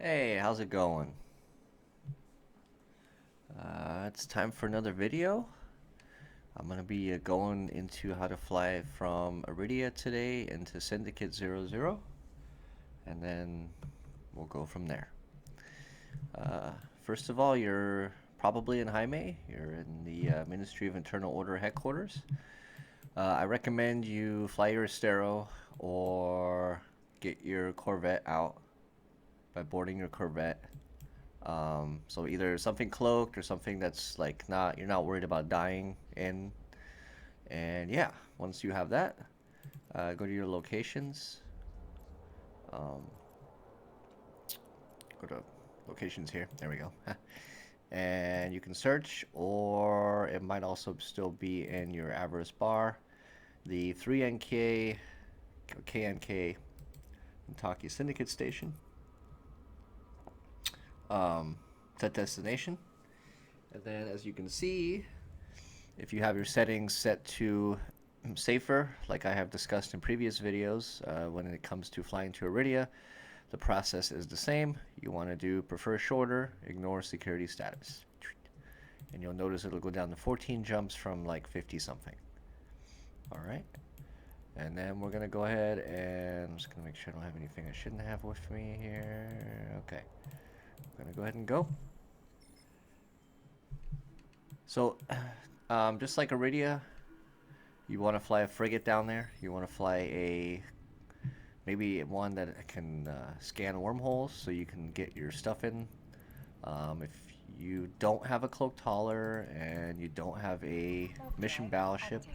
Hey, how's it going? It's time for another video. I'm gonna be going into how to fly from Aridia today into Syndicate 00, and then we'll go from there. Uh, First of all, you're probably in Haimeh. You're in the Ministry of Internal Order headquarters. I recommend you fly your Astero or get your Corvette out by boarding your Corvette. So either something cloaked or something that's like not you're not worried about dying in. And yeah, once you have that, go to your locations. Um, Go to locations here. There we go. And you can search, or it might also still be in your avarice bar. The 3NK KNK Kentucky Syndicate Station. Set destination. And then as you can see, if you have your settings set to safer, like I have discussed in previous videos, when it comes to flying to Aridia, the process is the same. You want to do prefer shorter, ignore security status. And you'll notice it'll go down to 14 jumps from like 50 something. Alright. And then we're going to go ahead and I'm just going to make sure I don't have anything I shouldn't have with me here. Okay. I'm going to go ahead and go. So, just like Aridia, you want to fly a frigate down there. You want to fly maybe one that can scan wormholes so you can get your stuff in. If you don't have a cloaked hauler and you don't have a mission battleship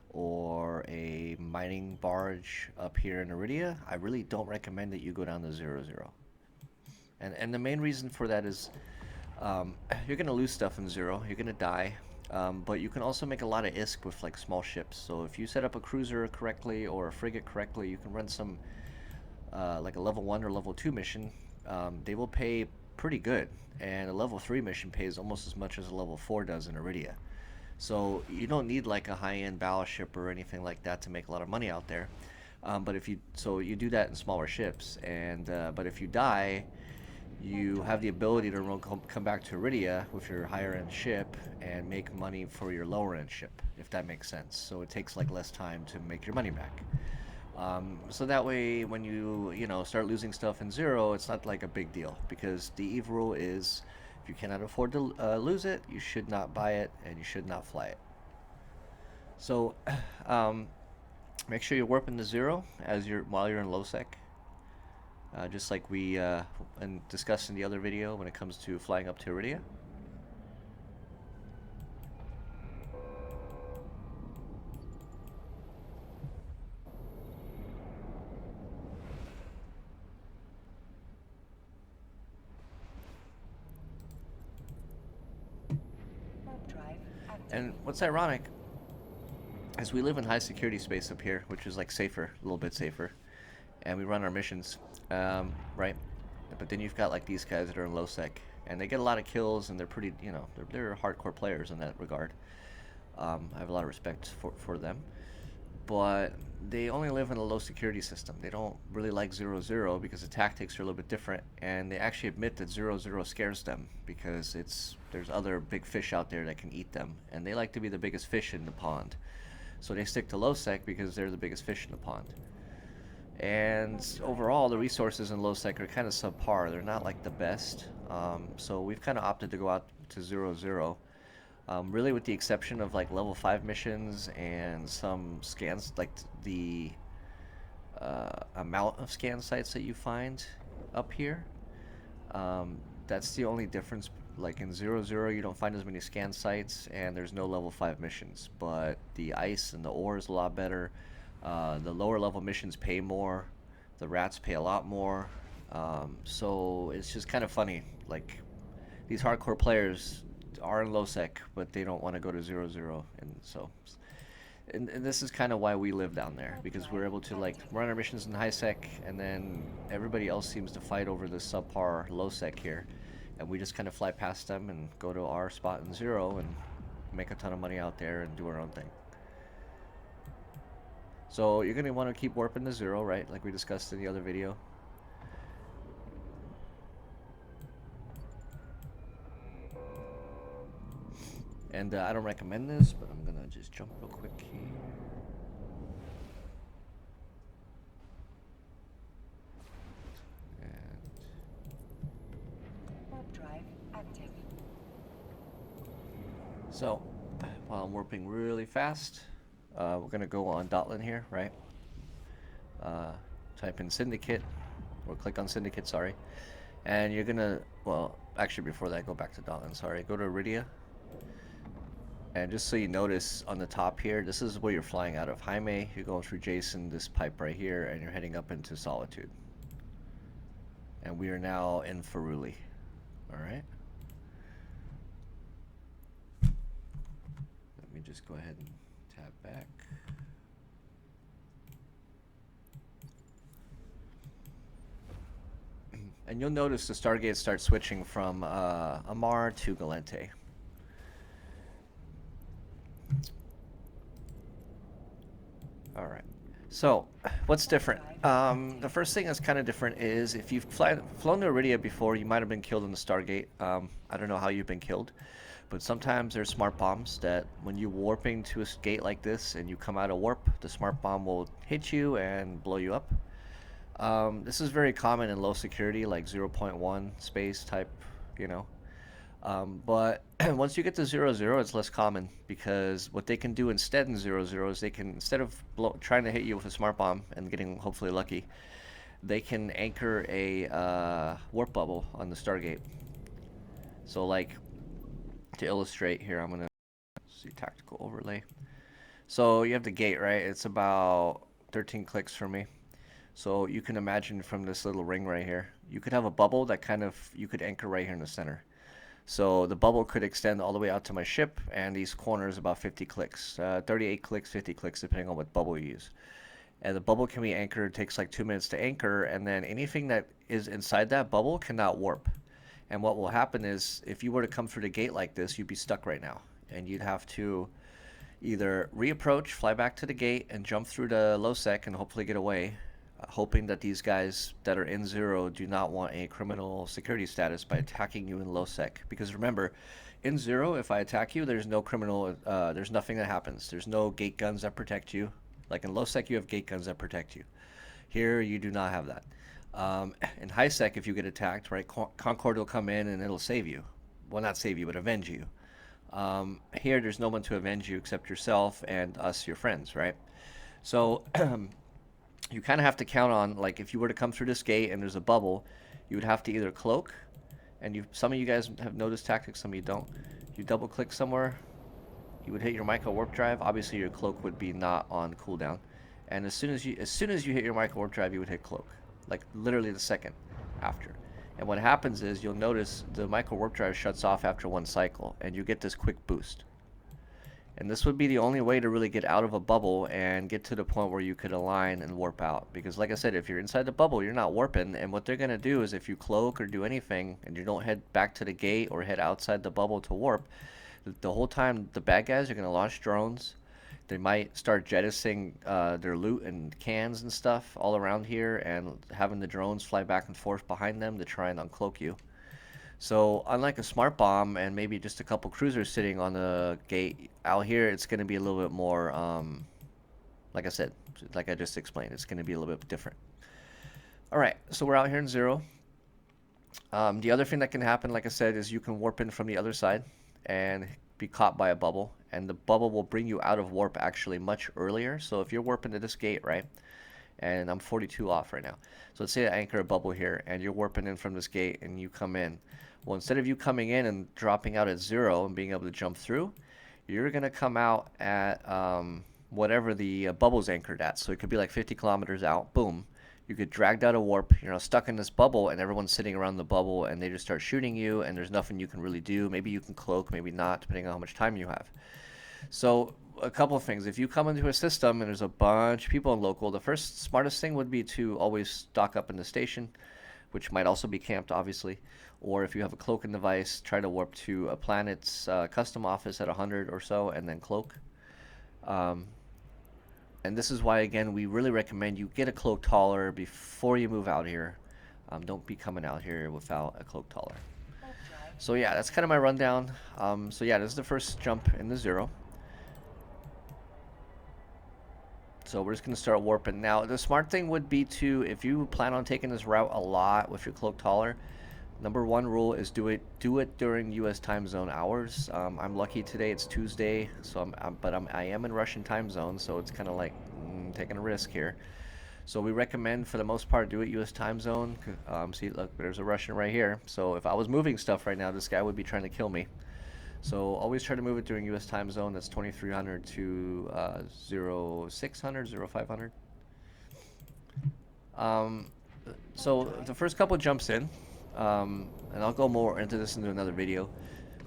or a mining barge up here in Aridia, I really don't recommend that you go down to 00. And the main reason for that is you're gonna lose stuff in 0. You're gonna die. But you can also make a lot of ISK with like small ships. So if you set up a cruiser correctly or a frigate correctly, you can run some like a level 1 or level 2 mission. They will pay pretty good, and a level 3 mission pays almost as much as a level 4 does in Aridia. So you don't need like a high-end battleship or anything like that to make a lot of money out there. But if you you do that in smaller ships, and but if you die, you have the ability to come back to Aridia with your higher end ship and make money for your lower end ship, if that makes sense. So it takes like less time to make your money back. So that way, when you start losing stuff in 0, it's not like a big deal, because the Eve rule is if you cannot afford to lose it, you should not buy it and you should not fly it. So make sure you're warping to 0 while you're in low sec. Just like we discussed in the other video when it comes to flying up to Aridia. And what's ironic is we live in high security space up here, which is like safer, a little bit safer, and we run our missions, right? But then you've got like these guys that are in low sec, and they get a lot of kills, and they're pretty, they're hardcore players in that regard. I have a lot of respect for them, but they only live in a low security system. They don't really like 00 because the tactics are a little bit different, and they actually admit that 00 scares them because there's other big fish out there that can eat them, and they like to be the biggest fish in the pond. So they stick to low sec because they're the biggest fish in the pond. And overall, the resources in low sec are kind of subpar. They're not like the best. So we've kind of opted to go out to 00. Really, with the exception of like level 5 missions and some scans, like the amount of scan sites that you find up here. That's the only difference. Like in 00, you don't find as many scan sites, and there's no level 5 missions. But the ice and the ore is a lot better. The lower level missions pay more. The rats pay a lot more. So it's just kind of funny. Like, these hardcore players are in low sec, but they don't want to go to 00, and so and this is kind of why we live down there, because we're able to like run our missions in high sec, and then everybody else seems to fight over the subpar low sec here, and we just kind of fly past them and go to our spot in 0 and make a ton of money out there and do our own thing. So you're gonna want to keep warping to 0, right, like we discussed in the other video. And I don't recommend this, but I'm gonna just jump real quick here. So, while I'm warping really fast, we're going to go on Dotlan here, right? Type in Syndicate, or click on Syndicate, sorry. And you're going to, well, actually before that, go back to Dotlan, sorry. Go to Aridia. And just so you notice on the top here, this is where you're flying out of. Haimeh, you're going through Jason, this pipe right here, and you're heading up into Solitude. And we are now in Feruli, all right? Let me just go ahead and tab back. And you'll notice the Stargates start switching from Amar to Galente. Alright, so what's different? The first thing that's kind of different is if you've flown to Aridia before, you might have been killed in the Stargate. I don't know how you've been killed, but sometimes there's smart bombs that when you're warping to a gate like this and you come out of warp, the smart bomb will hit you and blow you up. This is very common in low security, like 0.1 space type, you know. But once you get to 0, it's less common because what they can do instead in 0 is they can, instead of trying to hit you with a smart bomb and getting hopefully lucky, they can anchor a warp bubble on the Stargate. So like, to illustrate here, I'm going to see tactical overlay. So you have the gate, right? It's about 13 clicks for me. So you can imagine from this little ring right here, you could have a bubble that kind of, you could anchor right here in the center. So the bubble could extend all the way out to my ship, and these corners about 50 clicks, 38 clicks, 50 clicks, depending on what bubble you use. And the bubble can be anchored, it takes like 2 minutes to anchor, and then anything that is inside that bubble cannot warp. And what will happen is, if you were to come through the gate like this, you'd be stuck right now. And you'd have to either reapproach, fly back to the gate, and jump through the low sec and hopefully get away, hoping that these guys that are in 0 do not want a criminal security status by attacking you in low sec. Because remember, in 0, if I attack you, there's no criminal, there's nothing that happens. There's no gate guns that protect you. Like in low sec, you have gate guns that protect you. Here, you do not have that. In high sec, if you get attacked, right, Concord will come in and it'll save you. Well, not save you, but avenge you. Here, there's no one to avenge you except yourself and us, your friends, right? So you kind of have to count on, like, if you were to come through this gate and there's a bubble, you would have to either cloak, and some of you guys have noticed tactics, some of you don't. You double click somewhere, you would hit your micro warp drive. Obviously your cloak would be not on cooldown, and as soon as you hit your micro warp drive, you would hit cloak, like literally the second after. And what happens is you'll notice the micro warp drive shuts off after 1 cycle, and you get this quick boost. And this would be the only way to really get out of a bubble and get to the point where you could align and warp out. Because like I said, if you're inside the bubble, you're not warping. And what they're going to do is if you cloak or do anything and you don't head back to the gate or head outside the bubble to warp, the whole time the bad guys are going to launch drones. They might start jettisoning their loot and cans and stuff all around here and having the drones fly back and forth behind them to try and uncloak you. So unlike a smart bomb and maybe just a couple cruisers sitting on the gate, out here it's going to be a little bit more, like I said, like I just explained, it's going to be a little bit different. Alright, so we're out here in 0. The other thing that can happen, like I said, is you can warp in from the other side and be caught by a bubble. And the bubble will bring you out of warp actually much earlier. So if you're warping to this gate, right, and I'm 42 off right now. So let's say I anchor a bubble here and you're warping in from this gate and you come in. Well, instead of you coming in and dropping out at 0 and being able to jump through, you're going to come out at whatever the bubble's anchored at. So it could be like 50 kilometers out. Boom. You get dragged out of warp, you're now stuck in this bubble, and everyone's sitting around the bubble, and they just start shooting you, and there's nothing you can really do. Maybe you can cloak, maybe not, depending on how much time you have. So a couple of things. If you come into a system and there's a bunch of people in local, the first smartest thing would be to always stock up in the station, which might also be camped, obviously. Or if you have a cloaking device, try to warp to a planet's custom office at 100 or so, and then cloak. And this is why, again, we really recommend you get a cloak taller before you move out here. Don't be coming out here without a cloak taller. So yeah, that's kind of my rundown. So yeah, this is the first jump in the 0. So we're just going to start warping. Now, the smart thing would be to, if you plan on taking this route a lot with your cloak taller, number 1 rule is do it during US time zone hours. I'm lucky today, it's Tuesday, so I am in Russian time zone, so it's kind of like taking a risk here. So we recommend, for the most part, do it US time zone. See, look, there's a Russian right here. So if I was moving stuff right now, this guy would be trying to kill me. So always try to move it during US time zone. That's 2300 to 0600, 0500. So the first couple jumps in, and I'll go more into this into another video,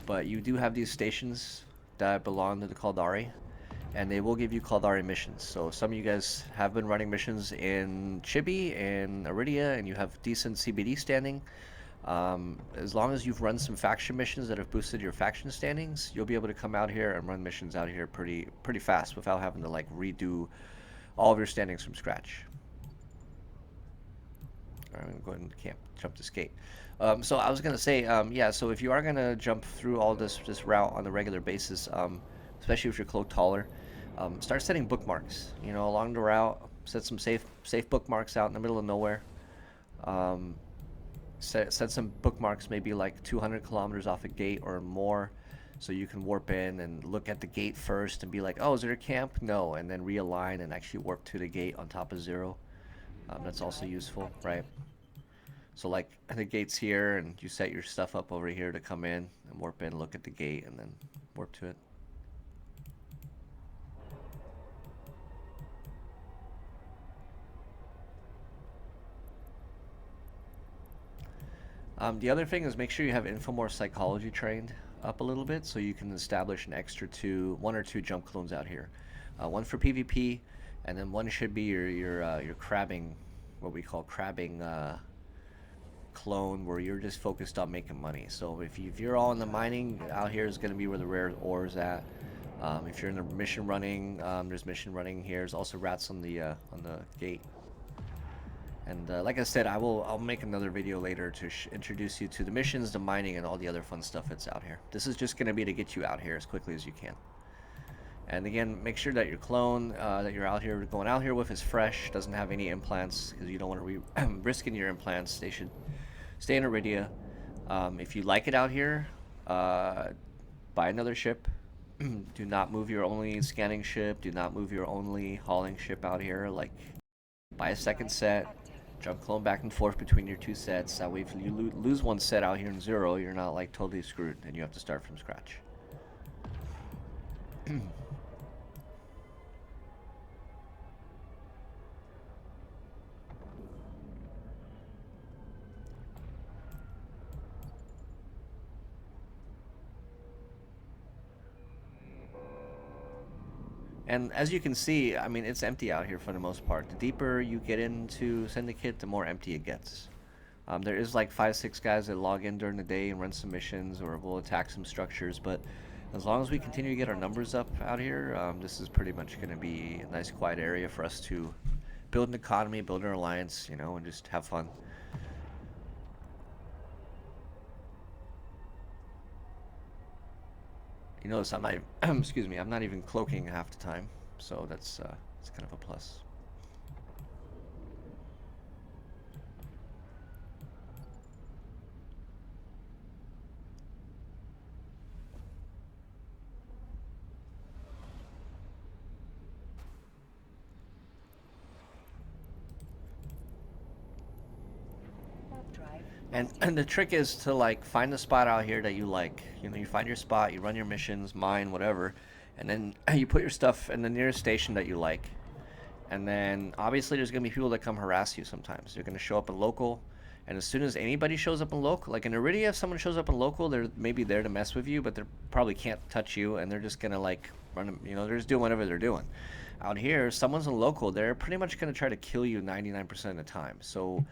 but you do have these stations that belong to the Caldari, and they will give you Caldari missions. So some of you guys have been running missions in Chibi and Aridia, and you have decent CBD standing. As long as you've run some faction missions that have boosted your faction standings, you'll be able to come out here and run missions out here pretty fast without having to like redo all of your standings from scratch. All right, I'm going to go ahead and jump this gate. So I was going to say, yeah, so if you are going to jump through all this route on a regular basis, especially if you're cloak taller, start setting bookmarks, you know, along the route. Set some safe bookmarks out in the middle of nowhere. Set some bookmarks maybe like 200 kilometers off a gate or more, so you can warp in and look at the gate first and be like, oh, is there a camp? No, and then realign and actually warp to the gate on top of 0. That's also useful, right? So like the gate's here, and you set your stuff up over here to come in and warp in, look at the gate, and then warp to it. The other thing is make sure you have Infomore Psychology trained up a little bit, so you can establish an extra 1 or 2 jump clones out here. One for PvP, and then one should be your crabbing, what we call crabbing clone, where you're just focused on making money. So if you're all in the mining, out here is going to be where the rare ore is at. If you're in the mission running, there's mission running here. There's also rats on the gate. And like I said, I'll make another video later to introduce you to the missions, the mining, and all the other fun stuff that's out here. This is just going to be to get you out here as quickly as you can. And again, make sure that your clone that you're going out here with is fresh, doesn't have any implants, because you don't want to risking your implants. They should stay in Aridia. If you like it out here, buy another ship. Do not move your only scanning ship. Do not move your only hauling ship out here. Like, buy a second set. Jump clone back and forth between your 2 sets. That way, if you lose one set out here in 0, you're not like totally screwed, and you have to start from scratch. And as you can see, I mean, it's empty out here for the most part. The deeper you get into Syndicate, the more empty it gets. There is like 5-6 guys that log in during the day and run some missions or will attack some structures, but as long as we continue to get our numbers up out here, this is pretty much going to be a nice quiet area for us to build an economy, build an alliance, you know, and just have fun. You notice I'm not, excuse me, I'm not even cloaking half the time, so that's it's kind of a plus. And the trick is to like find the spot out here that you like. You know, you find your spot, you run your missions, mine, whatever, and then you put your stuff in the nearest station that you like. And then obviously there's gonna be people that come harass you sometimes. They're gonna show up in local, and as soon as anybody shows up in local, like in Aridia, if someone shows up in local, they're maybe there to mess with you, but they probably can't touch you, and they're just gonna like run, you know, they're just doing whatever they're doing. Out here, someone's in local, they're pretty much gonna try to kill you 99% of the time. So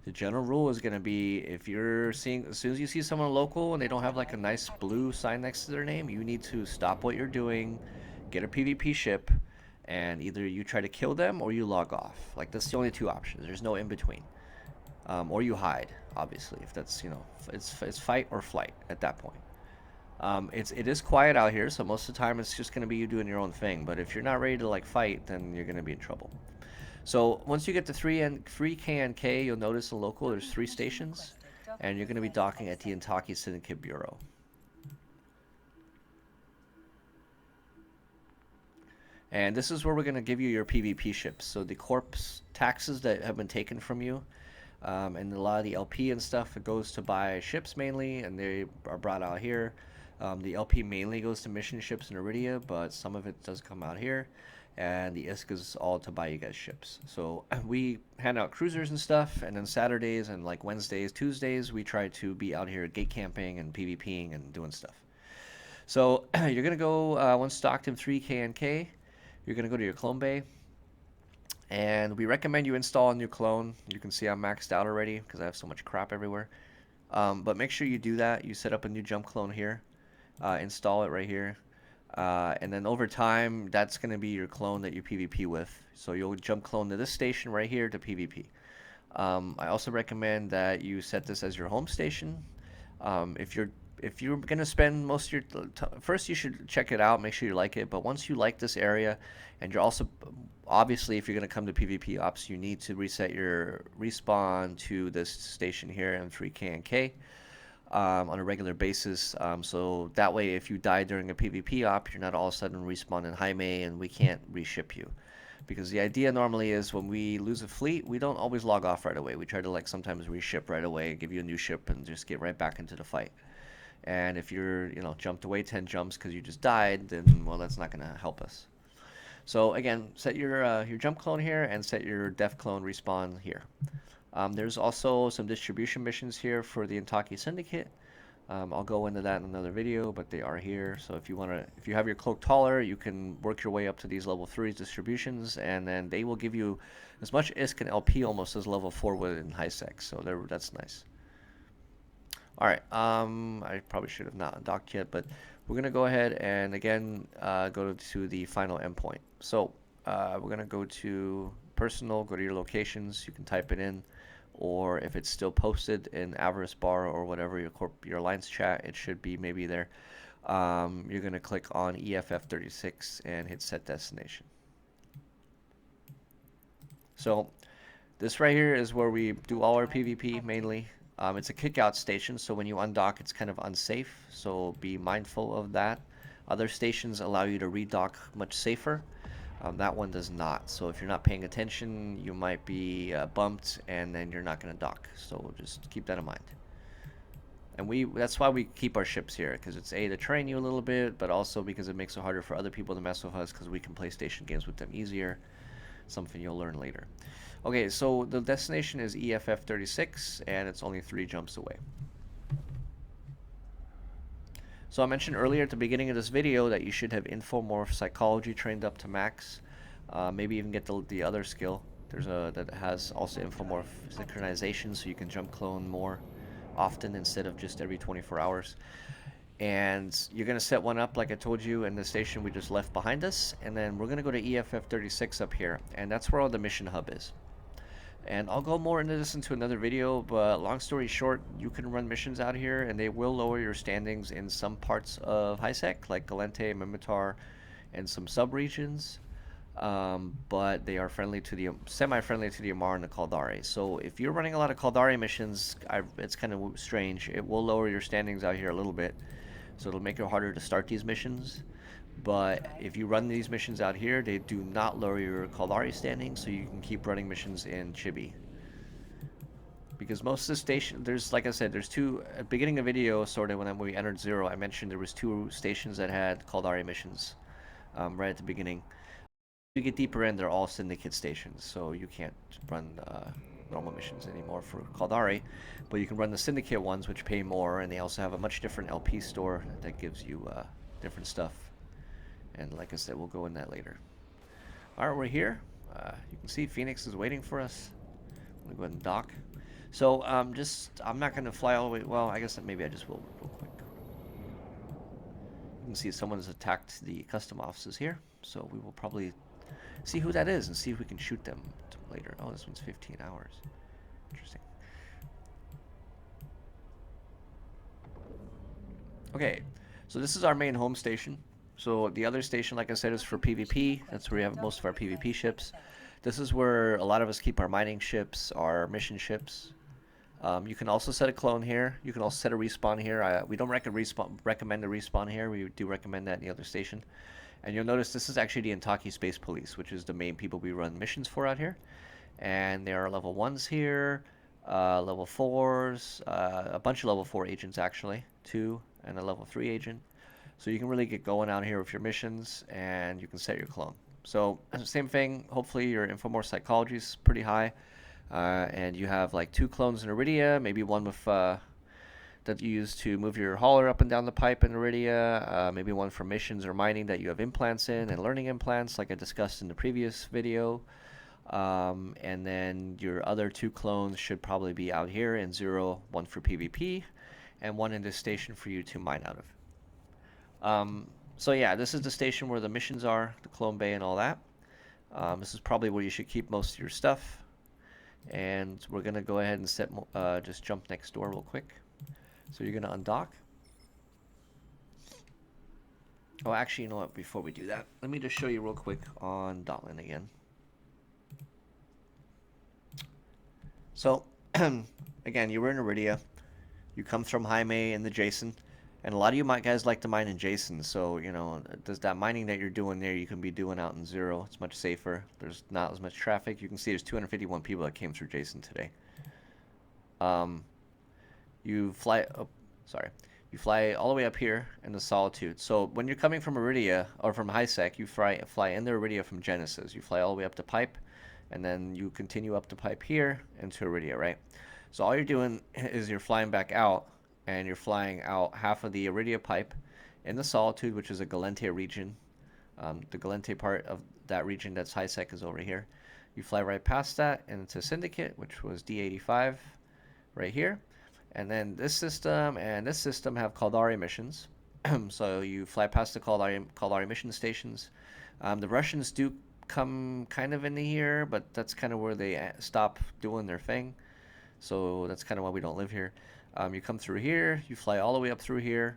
the general rule is going to be, if you're seeing, as soon as you see someone local and they don't have like a nice blue sign next to their name, you need to stop what you're doing, get a PvP ship, and either you try to kill them or you log off. Like, that's the only 2 options. There's no in between. or you hide, obviously, if that's, you know, it's fight or flight at that point. It is quiet out here, so most of the time it's just going to be you doing your own thing. But if you're not ready to like fight, then you're going to be in trouble. So once you get to 3K and K, you'll notice in local there's 3 stations, and you're going to be docking at the Intaki Syndicate Bureau. And this is where we're going to give you your PvP ships. So the corp's taxes that have been taken from you, and a lot of the LP and stuff, it goes to buy ships mainly, and they are brought out here. The LP mainly goes to mission ships in Aridia, but some of it does come out here. And the ISK is all to buy you guys ships. So we hand out cruisers and stuff, and then Saturdays and like Wednesdays, Tuesdays, we try to be out here gate camping and PvPing and doing stuff. So you're going to go, once docked in 3K and K, you're going to go to your clone bay. And we recommend you install a new clone. You can see I'm maxed out already because I have so much crap everywhere. But make sure you do that. You set up a new jump clone here. Install it right here. And then over time, that's going to be your clone that you PvP with. So you'll jump clone to this station right here to PvP. I also recommend that you set this as your home station. If you're going to spend most of your first, you should check it out, make sure you like it. But once you like this area, and you're also, obviously, if you're going to come to PvP ops, you need to reset your respawn to this station here in 3K and K on a regular basis. So that way, if you die during a PvP op, you're not all of a sudden respawn in Haimeh and we can't reship you. Because the idea normally is when we lose a fleet, we don't always log off right away. We try to like sometimes reship right away, give you a new ship, and just get right back into the fight. And if you're, you know, jumped away 10 jumps because you just died, then, well, that's not going to help us. So again, set your jump clone here and set your def clone respawn here. There's also some distribution missions here for the Intaki Syndicate. I'll go into that in another video, but they are here. So if you have your cloak taller, you can work your way up to these level 3 distributions, and then they will give you as much ISK and LP almost as level 4 would in high sec. So that's nice. All right, I probably should have not docked yet, but we're going to go ahead and, again, go to the final endpoint. So we're going to go to personal, go to your locations. You can type it in, or if it's still posted in Avarice Bar or whatever, your Alliance chat, it should be maybe there. You're going to click on EFF36 and hit Set Destination. So this right here is where we do all our PvP mainly. It's a kick-out station, so when you undock, it's kind of unsafe, so be mindful of that. Other stations allow you to redock much safer. That one does not, so if you're not paying attention, you might be bumped, and then you're not going to dock, so just keep that in mind. And that's why we keep our ships here, because it's A, to train you a little bit, but also because it makes it harder for other people to mess with us, because we can play station games with them easier. Something you'll learn later. Okay, so the destination is EFF36, and it's only 3 jumps away. So I mentioned earlier at the beginning of this video that you should have Infomorph Psychology trained up to max. Maybe even get the other skill. That has also Infomorph Synchronization, so you can jump clone more often instead of just every 24 hours. And you're going to set one up like I told you in the station we just left behind us, and then we're going to go to EFF36 up here, and that's where all the mission hub is. And I'll go more into this into another video, but long story short, you can run missions out here, and they will lower your standings in some parts of HiSec, like Galente, Mimitar, and some sub-regions. But they are semi-friendly to the Amar and the Caldari. So if you're running a lot of Caldari missions, it's kind of strange. It will lower your standings out here a little bit. So it'll make it harder to start these missions. But if you run these missions out here, they do not lower your Caldari standing, so you can keep running missions in Chibi. Because most of the station, like I said, there's 2, at the beginning of the video, sort of when we entered 0, I mentioned there was 2 stations that had Caldari missions right at the beginning. If you get deeper in, they're all Syndicate stations, so you can't run normal missions anymore for Caldari, but you can run the Syndicate ones, which pay more, and they also have a much different LP store that gives you different stuff. And like I said, we'll go in that later. All right, we're here. You can see Phoenix is waiting for us. I'm gonna go ahead and dock. So I'm not gonna fly all the way. Well, I guess maybe I just will real quick. You can see someone has attacked the custom offices here, so we will probably see who that is and see if we can shoot them later. Oh, this one's 15 hours. Interesting. Okay, so this is our main home station. So the other station, like I said, is for PvP. That's where we have most of our PvP ships. This is where a lot of us keep our mining ships, our mission ships. You can also set a clone here. You can also set a respawn here. We don't recommend a respawn here. We do recommend that in the other station. And you'll notice this is actually the Intaki Space Police, which is the main people we run missions for out here. And there are level 1s here, level 4s, a bunch of level 4 agents actually, 2 and a level 3 agent. So you can really get going out here with your missions, and you can set your clone. So same thing, hopefully your Infomore Psychology is pretty high, and you have like 2 clones in Aridia, maybe one with that you use to move your hauler up and down the pipe in Aridia, maybe one for missions or mining that you have implants in, and learning implants like I discussed in the previous video. And then your other 2 clones should probably be out here in 0, one for PvP, and one in this station for you to mine out of. So yeah, this is the station where the missions are, the clone bay and all that. This is probably where you should keep most of your stuff. And we're going to go ahead and set, just jump next door real quick. So you're going to undock. Oh, actually, you know what? Before we do that, let me just show you real quick on Dotlan again. So, again, you were in Aridia. You come from Haimeh and the Jason. And a lot of you guys like to mine in Jason. So, you know, does that mining that you're doing there, you can be doing out in 0. It's much safer. There's not as much traffic. You can see there's 251 people that came through Jason today. You fly, you fly all the way up here in the Solitude. So when you're coming from Aridia, or from HiSec, you fly into Aridia from Genesis. You fly all the way up to Pipe, and then you continue up the Pipe here into Aridia, right? So all you're doing is you're flying back out, and you're flying out half of the Aridia Pipe in the Solitude, which is a Galente region. The Galente part of that region that's HiSec is over here. You fly right past that into Syndicate, which was D85 right here. And then this system and this system have Caldari Missions. So you fly past the Caldari Mission stations. The Russians do come kind of into here, but that's kind of where they stop doing their thing. So that's kind of why we don't live here. You come through here, you fly all the way up through here.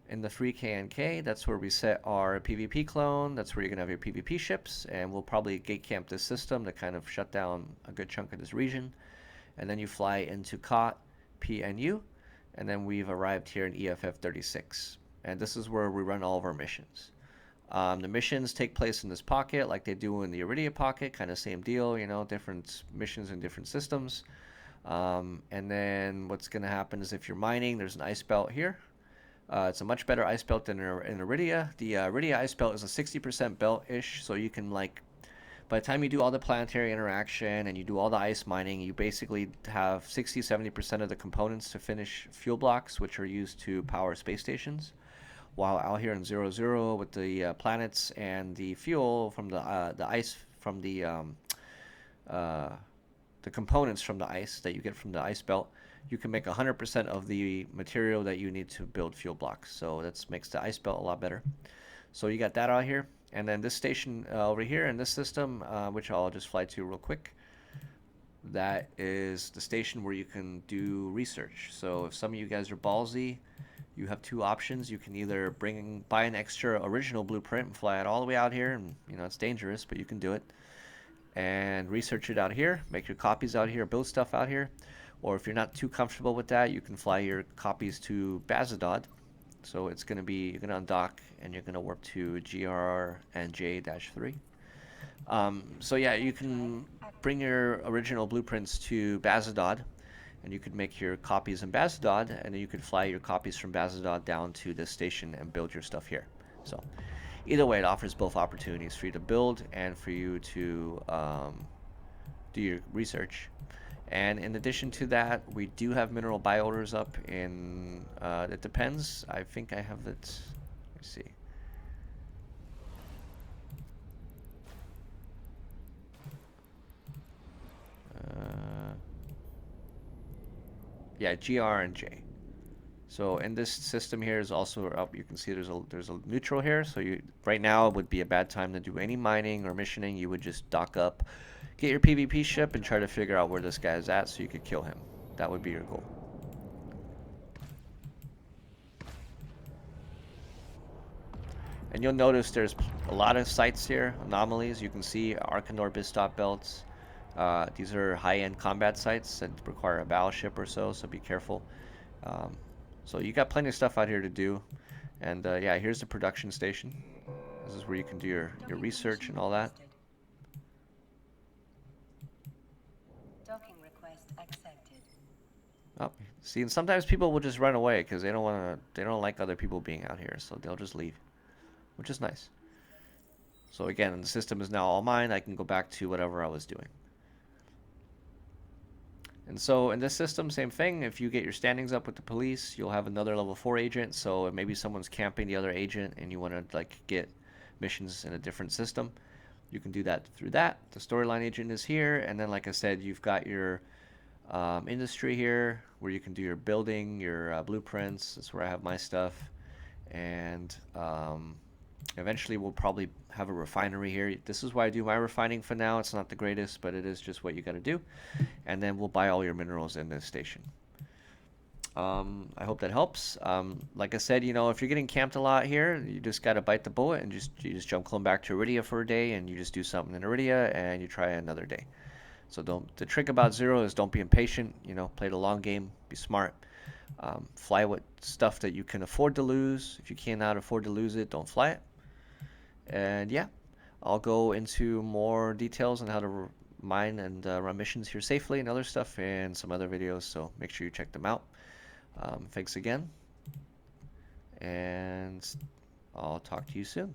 In the 3KNK, that's where we set our PvP clone. That's where you're going to have your PvP ships. And we'll probably gate camp this system to kind of shut down a good chunk of this region. And then you fly into COT, PNU. And then we've arrived here in EFF 36. And this is where we run all of our missions. The missions take place in this pocket like they do in the Aridia pocket. Kind of same deal, you know, different missions in different systems. And then what's going to happen is if you're mining, there's an ice belt here. It's a much better ice belt than in Aridia. The Aridia ice belt is a 60% belt-ish, so you can, like, by the time you do all the planetary interaction and you do all the ice mining, you basically have 60-70% of the components to finish fuel blocks, which are used to power space stations. While out here in 0-0 with the planets and the fuel from the ice from the components from the ice that you get from the ice belt, you can make 100% of the material that you need to build fuel blocks. So that makes the ice belt a lot better. So you got that out here. And then this station over here in this system, which I'll just fly to real quick, that is the station where you can do research. So if some of you guys are ballsy, you have 2 options. You can either buy an extra original blueprint and fly it all the way out here. And, you know, it's dangerous, but you can do it. And research it out here, make your copies out here, build stuff out here. Or if you're not too comfortable with that, you can fly your copies to Bazadod. So it's going to be, you're going to undock and you're going to warp to GR and J-3. So yeah, you can bring your original blueprints to Bazadod, and you could make your copies in Bazadod, and then you could fly your copies from Bazadod down to this station and build your stuff here. So either way, it offers both opportunities for you to build and for you to do your research. And in addition to that, we do have mineral buy orders up in, it depends. I think I have it, let me see. Yeah, GR and J. So in this system here is also up. You can see there's a neutral here. So right now would be a bad time to do any mining or missioning. You would just dock up, get your PvP ship, and try to figure out where this guy is at so you could kill him. That would be your goal. And you'll notice there's a lot of sites here, anomalies. You can see Arcanor Bistop belts. These are high-end combat sites that require a battleship or so, so be careful. Um, so you got plenty of stuff out here to do. And yeah, here's the production station. This is where you can do your research and all that. Docking request accepted. Oh, see, and sometimes people will just run away because they don't like other people being out here, so they'll just leave, which is nice. So again, the system is now all mine. I can go back to whatever I was doing. And so in this system, same thing. If you get your standings up with the police, you'll have another level 4 agent. So maybe someone's camping the other agent and you want to like get missions in a different system, you can do that through that. The storyline agent is here. And then, like I said, you've got your industry here where you can do your building, your blueprints. That's where I have my stuff. And eventually we'll probably have a refinery here. This is why I do my refining for now. It's not the greatest, but it is just what you got to do. And then we'll buy all your minerals in this station. I hope that helps. Like I said, you know, if you're getting camped a lot here, you just got to bite the bullet and you just jump clone back to Aridia for a day, and you just do something in Aridia and you try another day. So the trick about Zero is don't be impatient. You know, play the long game, be smart. Fly with stuff that you can afford to lose. If you cannot afford to lose it, don't fly it. And yeah, I'll go into more details on how to mine and run missions here safely and other stuff in some other videos, so make sure you check them out. Thanks again, and I'll talk to you soon.